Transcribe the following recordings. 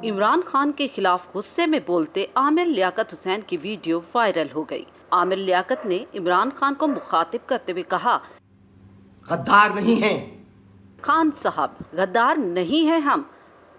इमरान खान के खिलाफ गुस्से में बोलते आमिर लियाकत हुसैन की वीडियो वायरल हो गई। आमिर लियाकत ने इमरान खान को मुखातिब करते हुए कहा, गद्दार नहीं हैं। खान साहब, गद्दार नहीं हैं हम।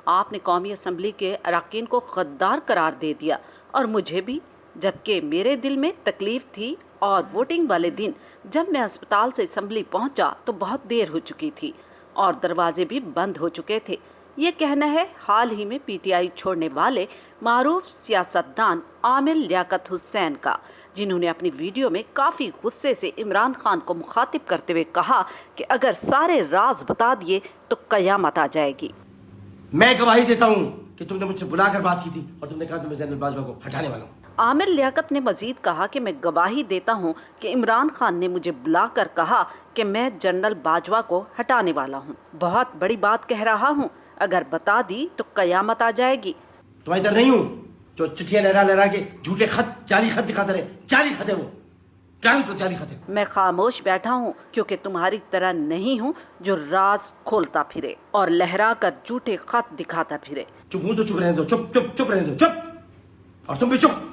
आपने कौमी असम्बली के अरकान को गद्दार करार दे दिया और मुझे भी, जबकि मेरे दिल में तकलीफ थी और वोटिंग वाले दिन जब मैं अस्पताल से असम्बली पहुंचा तो बहुत देर हो चुकी थी और दरवाजे भी बंद हो चुके थे। ये कहना है हाल ही में पीटीआई छोड़ने वाले मारूफ सियासतदान आमिर लियाकत हुसैन का, जिन्होंने अपनी वीडियो में काफ़ी गुस्से से इमरान खान को मुखातिब करते हुए कहा कि अगर सारे राज बता दिए तो कयामत आ जाएगी। मैं गवाही देता हूँ कि तुमने मुझसे बुलाकर बात की थी और तुमने कहा कि मैं जनरल बाजवा को हटाने वाला हूँ। आमिर लियाकत ने मजीद कहा कि मैं गवाही देता हूँ कि इमरान खान ने मुझे बुलाकर कहा कि मैं जनरल बाजवा को हटाने वाला हूँ। बहुत बड़ी बात कह रहा हूँ, अगर बता दी तो कयामत आ जाएगी। तुम्हारी तरह नहीं हूँ जो चिट्ठियां लहरा लहरा के झूठे खत, जाली खत दिखाते रहे। जाली खत है वो, जाली खत है। मैं खामोश बैठा हूँ क्योंकि तुम्हारी तरह नहीं हूँ जो राज खोलता फिरे और लहरा कर झूठे खत दिखाता फिरे। चुप हूँ तो चुप रहने दो, चुप चुप चुप रहने दो, चुप। और तुम भी चुप।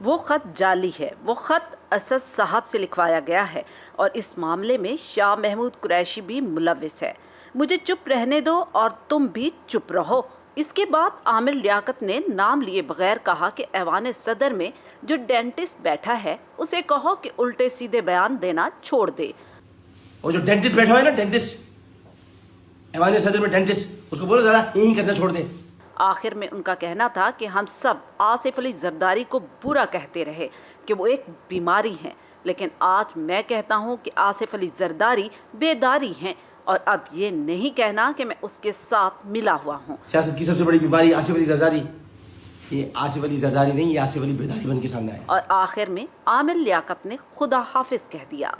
वो खत जाली है, वो खत असद साहब से लिखवाया गया है और इस मामले में शाह महमूद कुरैशी भी मुलव्विस है। मुझे चुप रहने दो और तुम भी चुप रहो। इसके बाद आमिर लियाकत ने नाम लिए बगैर कहा कि ऐवान सदर में जो डेंटिस्ट बैठा है उसे कहो कि उल्टे सीधे बयान देना छोड़ दे। वो जो डेंटिस्ट बैठा है ना, डेंटिस्ट ऐवान सदर में डेंटिस्ट, उसको बोलो ज़्यादा यही करना छोड़ दे। आखिर में उनका कहना था कि हम सब आसिफ अली जरदारी को बुरा कहते रहे कि वो एक बीमारी हैं, लेकिन आज मैं कहता हूँ कि आसिफ अली जरदारी बेदारी हैं और अब ये नहीं कहना कि मैं उसके साथ मिला हुआ हूँ। सियासत की सबसे बड़ी बीमारी आसिफ अली जरदारी, ये आसिफ अली जरदारी नहीं, ये आसिफ अली बेदारी बन के सामने आया। और आखिर में आमिर लियाकत ने खुदा हाफिज कह दिया।